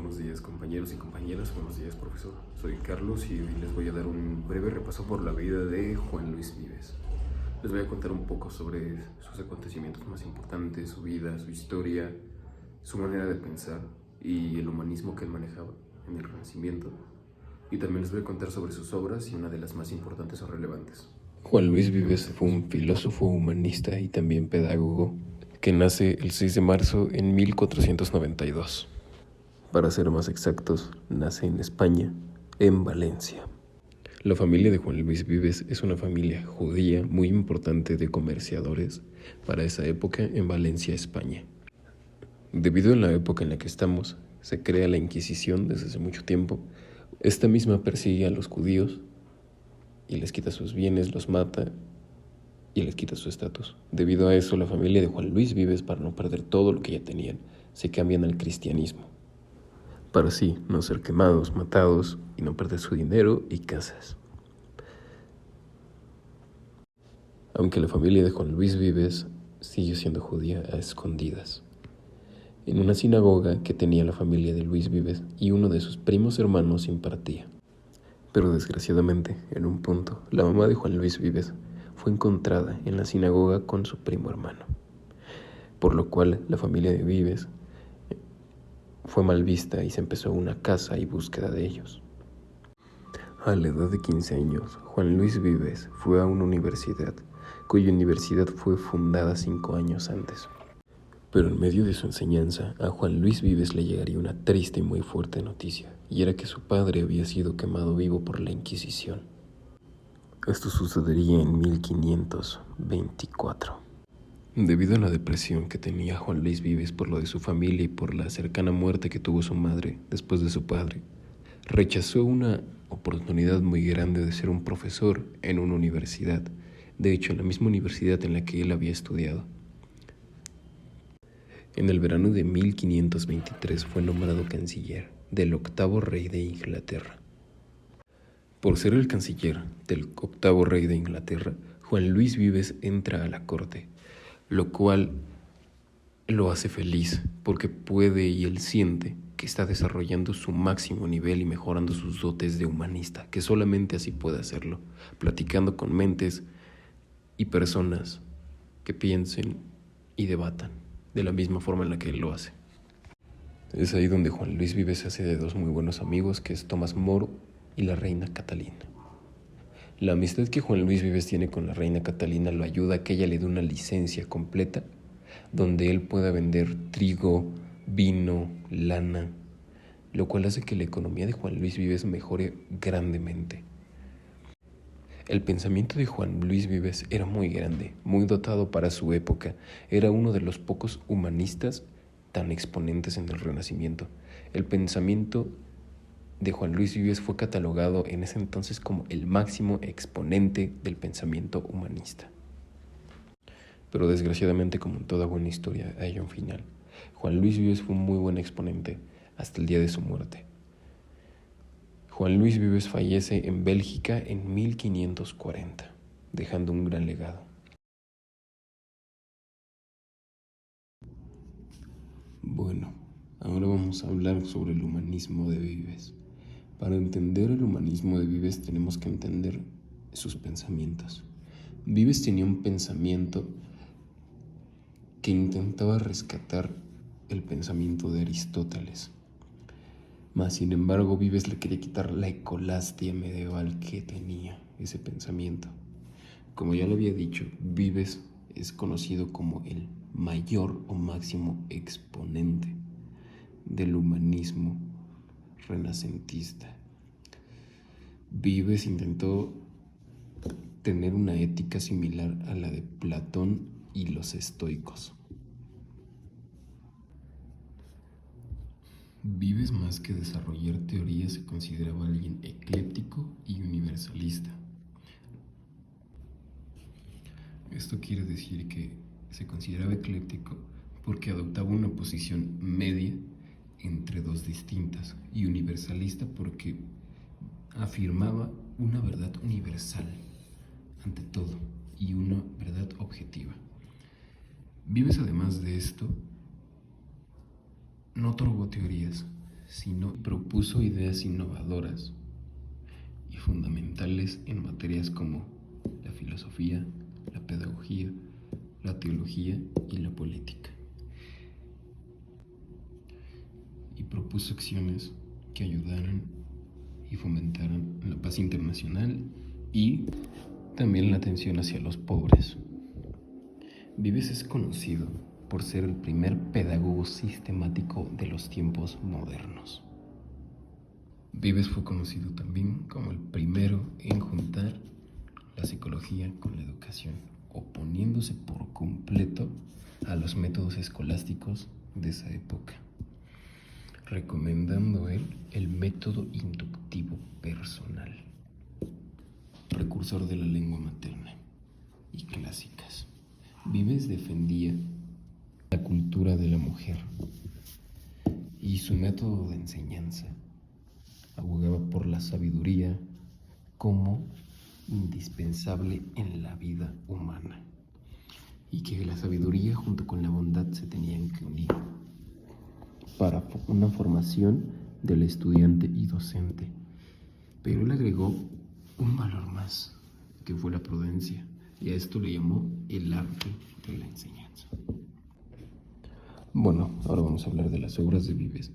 buenos días compañeros y compañeras, buenos días profesor. Soy Carlos y hoy les voy a dar un breve repaso por la vida de Juan Luis Vives. Les voy a contar un poco sobre sus acontecimientos más importantes, su vida, su historia, su manera de pensar y el humanismo que él manejaba en el Renacimiento. Y también les voy a contar sobre sus obras y una de las más importantes o relevantes. Juan Luis Vives fue un filósofo humanista y también pedagogo que nace el 6 de marzo en 1492. Para ser más exactos, nace en España, en Valencia. La familia de Juan Luis Vives es una familia judía muy importante de comerciadores para esa época en Valencia, España. Debido a la época en la que estamos, se crea la Inquisición desde hace mucho tiempo. Esta misma persigue a los judíos y les quita sus bienes, los mata y les quita su estatus. Debido a eso, la familia de Juan Luis Vives, para no perder todo lo que ya tenían, se cambian al cristianismo, para así no ser quemados, matados y no perder su dinero y casas. Aunque la familia de Juan Luis Vives sigue siendo judía a escondidas. En una sinagoga que tenía la familia de Luis Vives y uno de sus primos hermanos impartía. Pero desgraciadamente, en un punto, la mamá de Juan Luis Vives fue encontrada en la sinagoga con su primo hermano, por lo cual la familia de Vives fue mal vista y se empezó una caza y búsqueda de ellos. A la edad de 15 años, Juan Luis Vives fue a una universidad, cuya universidad fue fundada 5 años antes. Pero en medio de su enseñanza, a Juan Luis Vives le llegaría una triste y muy fuerte noticia, y era que su padre había sido quemado vivo por la Inquisición. Esto sucedería en 1524. Debido a la depresión que tenía Juan Luis Vives por lo de su familia y por la cercana muerte que tuvo su madre después de su padre, rechazó una oportunidad muy grande de ser un profesor en una universidad, de hecho en la misma universidad en la que él había estudiado. En el verano de 1523 fue nombrado canciller del octavo rey de Inglaterra. Por ser el canciller del octavo rey de Inglaterra, Juan Luis Vives entra a la corte, lo cual lo hace feliz porque puede y él siente que está desarrollando su máximo nivel y mejorando sus dotes de humanista, que solamente así puede hacerlo, platicando con mentes y personas que piensen y debatan de la misma forma en la que él lo hace. Es ahí donde Juan Luis Vives se hace de dos muy buenos amigos, que es Tomás Moro y la reina Catalina. La amistad que Juan Luis Vives tiene con la reina Catalina lo ayuda a que ella le dé una licencia completa donde él pueda vender trigo, vino, lana, lo cual hace que la economía de Juan Luis Vives mejore grandemente. El pensamiento de Juan Luis Vives era muy grande, muy dotado para su época. Era uno de los pocos humanistas tan exponentes en el Renacimiento. El pensamiento de Juan Luis Vives fue catalogado en ese entonces como el máximo exponente del pensamiento humanista. Pero desgraciadamente, como en toda buena historia, hay un final. Juan Luis Vives fue un muy buen exponente hasta el día de su muerte. Juan Luis Vives fallece en Bélgica en 1540, dejando un gran legado. Bueno, ahora vamos a hablar sobre el humanismo de Vives. Para entender el humanismo de Vives tenemos que entender sus pensamientos. Vives tenía un pensamiento que intentaba rescatar el pensamiento de Aristóteles. Mas, sin embargo, Vives le quería quitar la escolastia medieval que tenía ese pensamiento. Como ya lo había dicho, Vives es conocido como el mayor o máximo exponente del humanismo renacentista. Vives intentó tener una ética similar a la de Platón y los estoicos. Vives, más que desarrollar teorías, se consideraba alguien ecléptico y universalista. Esto quiere decir que se consideraba ecléptico porque adoptaba una posición media entre dos distintas, y universalista porque afirmaba una verdad universal ante todo y una verdad objetiva. Vives, además de esto, no otorgó teorías, sino propuso ideas innovadoras y fundamentales en materias como la filosofía, la pedagogía, la teología y la política. Y propuso acciones que ayudaran y fomentaran la paz internacional y también la atención hacia los pobres. Vives es conocido por ser el primer pedagogo sistemático de los tiempos modernos. Vives fue conocido también como el primero en juntar la psicología con la educación, oponiéndose por completo a los métodos escolásticos de esa época, recomendando él el método inductivo personal, precursor de la lengua materna y clásicas. Vives defendía la cultura de la mujer y su método de enseñanza abogaba por la sabiduría como indispensable en la vida humana y que la sabiduría junto con la bondad se tenían que unir para una formación del estudiante y docente. Pero él agregó un valor más, que fue la prudencia, y a esto le llamó el arte de la enseñanza. Bueno, ahora vamos a hablar de las obras de Vives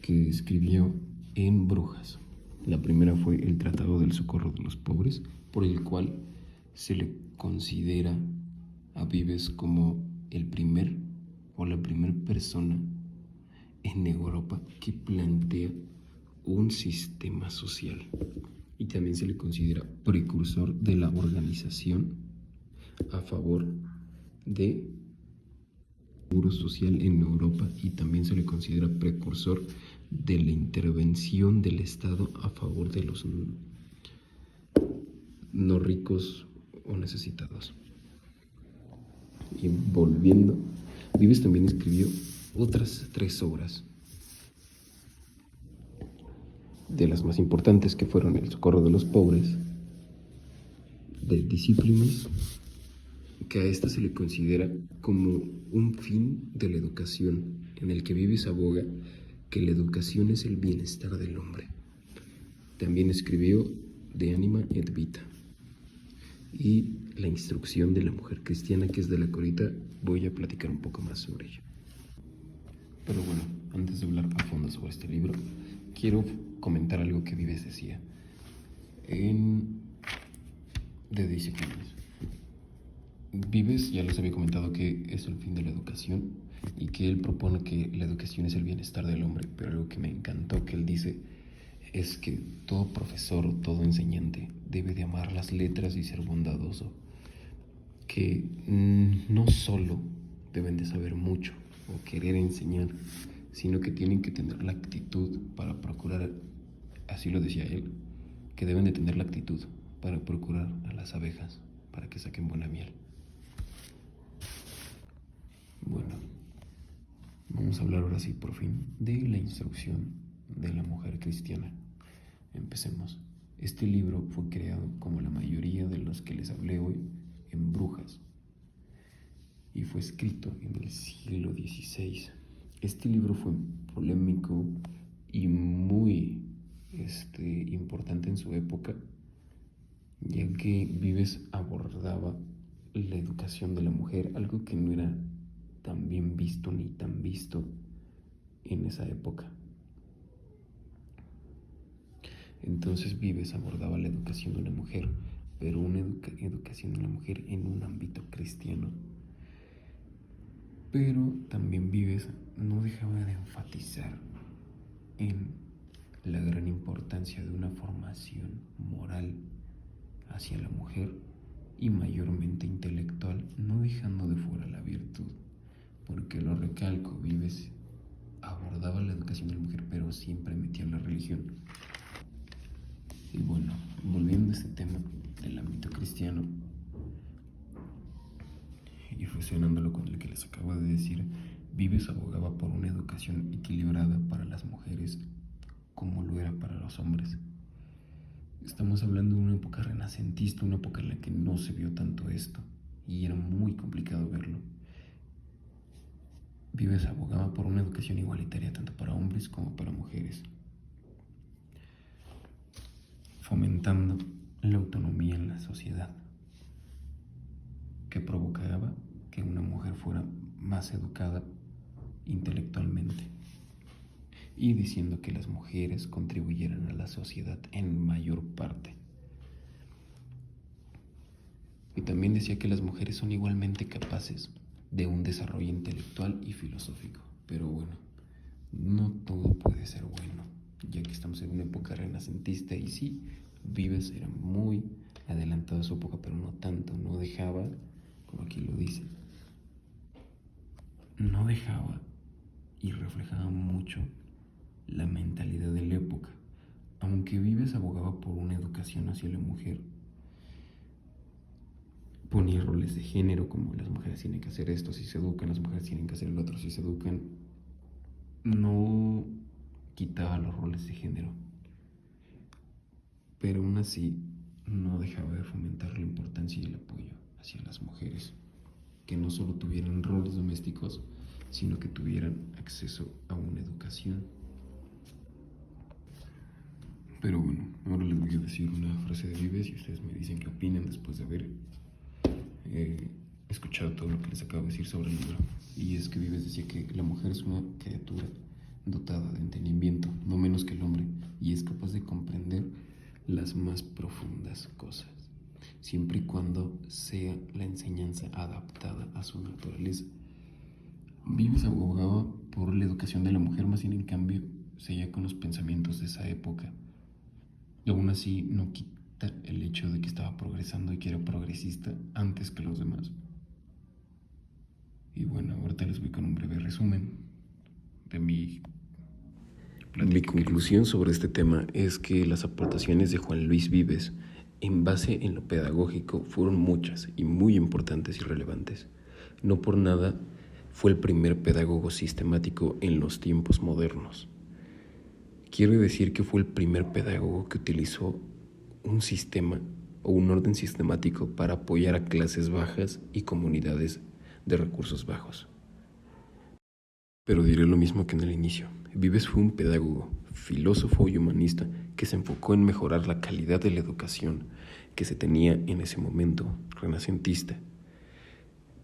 que escribió en Brujas. La primera fue el Tratado del Socorro de los Pobres, por el cual se le considera a Vives como el primer o la primera persona en Europa que plantea un sistema social, y también se le considera precursor de la organización a favor de seguro social en Europa, y también se le considera precursor de la intervención del Estado a favor de los no ricos o necesitados. Y volviendo, Vives también escribió otras 3 obras, de las más importantes, que fueron El Socorro de los Pobres, de Discíplinas, que a esta se le considera como un fin de la educación, en el que Vives aboga que la educación es el bienestar del hombre. También escribió De Anima et Vita y La Instrucción de la Mujer Cristiana, que es de la que ahorita voy a platicar un poco más sobre ello. Pero bueno, antes de hablar a fondo sobre este libro, quiero comentar algo que Vives decía de Disciplinas. Vives ya les había comentado que es el fin de la educación y que él propone que la educación es el bienestar del hombre, pero algo que me encantó que él dice es que todo profesor o todo enseñante debe de amar las letras y ser bondadoso, que no solo deben de saber mucho o querer enseñar, sino que tienen que tener la actitud para procurar, así lo decía él, que deben de tener la actitud para procurar a las abejas para que saquen buena miel. Bueno, vamos a hablar ahora sí por fin de La Instrucción de la Mujer Cristiana. Empecemos. Este libro fue creado, como la mayoría de los que les hablé hoy, en Brujas, y fue escrito en el siglo XVI. Este libro fue polémico y muy importante en su época, ya que Vives abordaba la educación de la mujer, algo que no era tan bien visto ni tan visto en esa época. Entonces Vives abordaba la educación de la mujer, pero una educación de la mujer en un ámbito cristiano. Pero también Vives no dejaba de enfatizar en la gran importancia de una formación moral hacia la mujer y mayormente intelectual, no dejando de fuera la virtud, porque lo recalco, Vives abordaba la educación de la mujer, pero siempre metía la religión. Y bueno, volviendo a este tema del ámbito cristiano y fusionándolo con el que les acabo de decir, Vives abogaba por una educación equilibrada para las mujeres como lo era para los hombres. Estamos hablando de una época renacentista, una época en la que no se vio tanto esto y era muy complicado verlo. Vives abogaba por una educación igualitaria tanto para hombres como para mujeres, fomentando la autonomía en la sociedad, que provocaba que una mujer fuera más educada intelectualmente y diciendo que las mujeres contribuyeran a la sociedad en mayor parte. Y también decía que las mujeres son igualmente capaces de un desarrollo intelectual y filosófico. Pero bueno, no todo puede ser bueno, ya que estamos en una época renacentista y sí, Vives era muy adelantado a su época, pero no tanto, no dejaba, como aquí lo dice, no dejaba y reflejaba mucho la mentalidad de la época. Aunque Vives abogaba por una educación hacia la mujer, ponía roles de género como las mujeres tienen que hacer esto si se educan, las mujeres tienen que hacer el otro si se educan. No quitaba los roles de género, pero aún así no dejaba de fomentar la importancia y el apoyo hacia las mujeres, que no solo tuvieran roles domésticos, sino que tuvieran acceso a una educación. Pero bueno, ahora les voy a decir una frase de Vives y ustedes me dicen qué opinan después de haber escuchado todo lo que les acabo de decir sobre el libro. Y es que Vives decía que la mujer es una criatura dotada de entendimiento, no menos que el hombre, y es capaz de comprender las más profundas cosas, siempre y cuando sea la enseñanza adaptada a su naturaleza. Vives abogaba por la educación de la mujer, más bien en cambio seguía con los pensamientos de esa época. Y aún así no quita el hecho de que estaba progresando y que era progresista antes que los demás. Y bueno, ahorita les voy con un breve resumen de mi plática. Mi conclusión sobre este tema es que las aportaciones de Juan Luis Vives en base en lo pedagógico fueron muchas y muy importantes y relevantes. No por nada fue el primer pedagogo sistemático en los tiempos modernos. Quiere decir que fue el primer pedagogo que utilizó un sistema o un orden sistemático para apoyar a clases bajas y comunidades de recursos bajos. Pero diré lo mismo que en el inicio. Vives fue un pedagogo, filósofo y humanista que se enfocó en mejorar la calidad de la educación que se tenía en ese momento renacentista.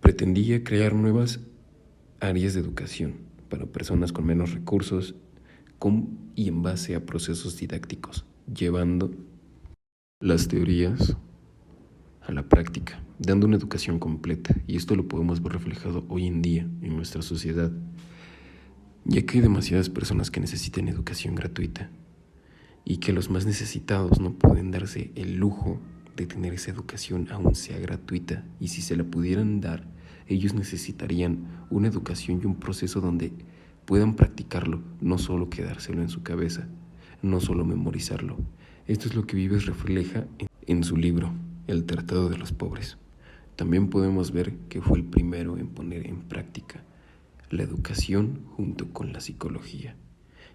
Pretendía crear nuevas áreas de educación para personas con menos recursos y en base a procesos didácticos, llevando las teorías a la práctica, dando una educación completa. Y esto lo podemos ver reflejado hoy en día en nuestra sociedad, ya que hay demasiadas personas que necesitan educación gratuita y que los más necesitados no pueden darse el lujo de tener esa educación aún sea gratuita, y si se la pudieran dar, ellos necesitarían una educación y un proceso donde puedan practicarlo, no solo quedárselo en su cabeza, no solo memorizarlo. Esto es lo que Vives refleja en su libro, El Tratado de los Pobres. También podemos ver que fue el primero en poner en práctica la educación junto con la psicología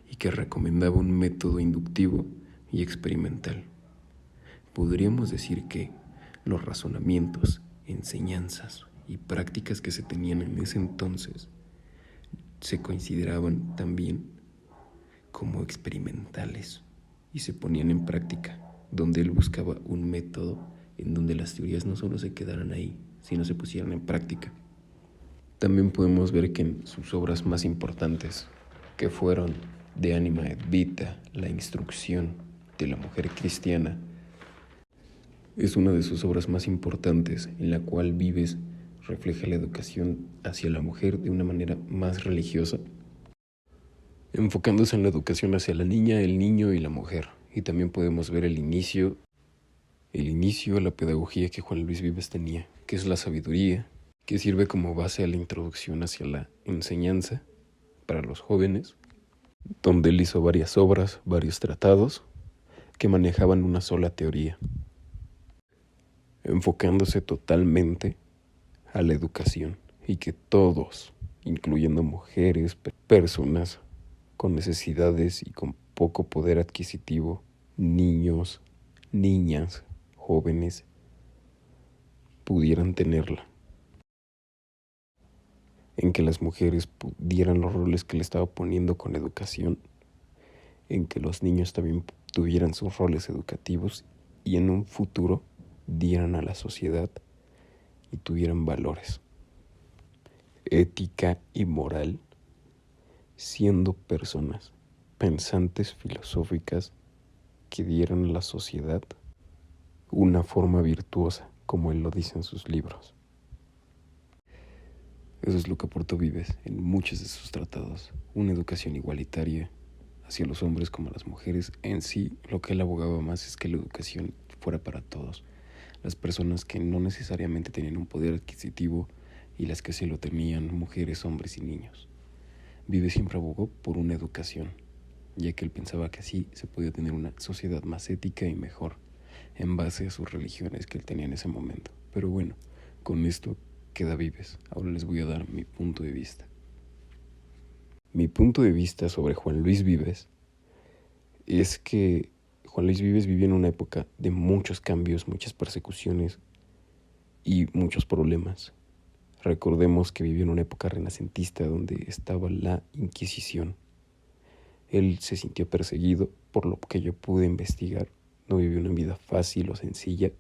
y que recomendaba un método inductivo y experimental. Podríamos decir que los razonamientos, enseñanzas y prácticas que se tenían en ese entonces se consideraban también como experimentales y se ponían en práctica, donde él buscaba un método en donde las teorías no solo se quedaran ahí, sino se pusieran en práctica. También podemos ver que en sus obras más importantes, que fueron De Anima et Vita, La Instrucción de la Mujer Cristiana, es una de sus obras más importantes, en la cual Vives refleja la educación hacia la mujer de una manera más religiosa, enfocándose en la educación hacia la niña, el niño y la mujer. Y también podemos ver el inicio a la pedagogía que Juan Luis Vives tenía, que es la sabiduría, que sirve como base a la introducción hacia la enseñanza para los jóvenes, donde él hizo varias obras, varios tratados, que manejaban una sola teoría, enfocándose totalmente a la educación y que todos, incluyendo mujeres, personas con necesidades y con poco poder adquisitivo, niños, niñas, jóvenes, pudieran tenerla. en que las mujeres dieran los roles que le estaba poniendo con educación, en que los niños también tuvieran sus roles educativos y en un futuro dieran a la sociedad y tuvieran valores, ética y moral, siendo personas pensantes, filosóficas, que dieran a la sociedad una forma virtuosa, como él lo dice en sus libros. Eso es lo que aportó Vives en muchos de sus tratados, una educación igualitaria hacia los hombres como a las mujeres. En sí, lo que él abogaba más es que la educación fuera para todos, las personas que no necesariamente tenían un poder adquisitivo y las que sí lo tenían, mujeres, hombres y niños. Vives siempre abogó por una educación, ya que él pensaba que así se podía tener una sociedad más ética y mejor, en base a sus religiones que él tenía en ese momento. Pero bueno, con esto queda Vives. Ahora les voy a dar mi punto de vista. Mi punto de vista sobre Juan Luis Vives es que Juan Luis Vives vivió en una época de muchos cambios, muchas persecuciones y muchos problemas. Recordemos que vivió en una época renacentista donde estaba la Inquisición. Él se sintió perseguido, por lo que yo pude investigar. No vivió una vida fácil o sencilla.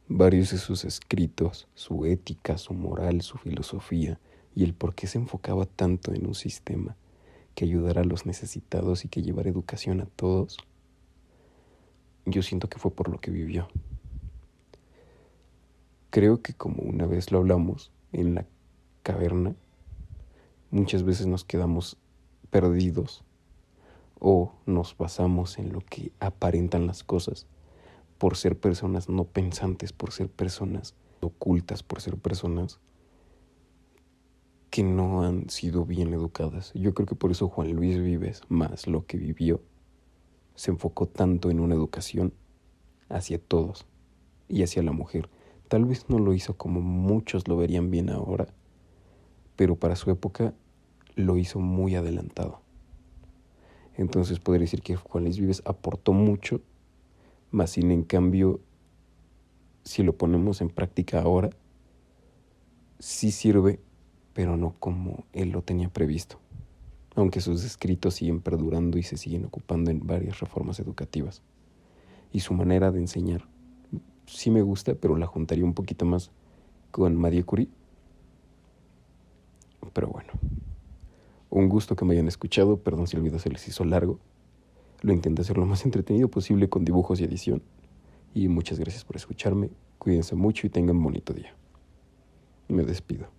Varios de sus escritos, su ética, su moral, su filosofía y el por qué se enfocaba tanto en un sistema que ayudara a los necesitados y que llevara educación a todos, yo siento que fue por lo que vivió. Creo que, como una vez lo hablamos en la caverna, muchas veces nos quedamos perdidos o nos basamos en lo que aparentan las cosas por ser personas no pensantes, por ser personas ocultas, por ser personas que no han sido bien educadas. Yo creo que por eso Juan Luis Vives, más lo que vivió, se enfocó tanto en una educación hacia todos y hacia la mujer. Tal vez no lo hizo como muchos lo verían bien ahora, pero para su época lo hizo muy adelantado. Entonces podría decir que Juan Luis Vives aportó mucho, más sin en cambio, si lo ponemos en práctica ahora, sí sirve, pero no como él lo tenía previsto. Aunque sus escritos siguen perdurando y se siguen ocupando en varias reformas educativas. Y su manera de enseñar sí me gusta, pero la juntaría un poquito más con Marie Curie. Pero bueno, un gusto que me hayan escuchado. Perdón si el video se les hizo largo. Lo intenté hacer lo más entretenido posible con dibujos y edición. Y muchas gracias por escucharme. Cuídense mucho y tengan un bonito día. Me despido.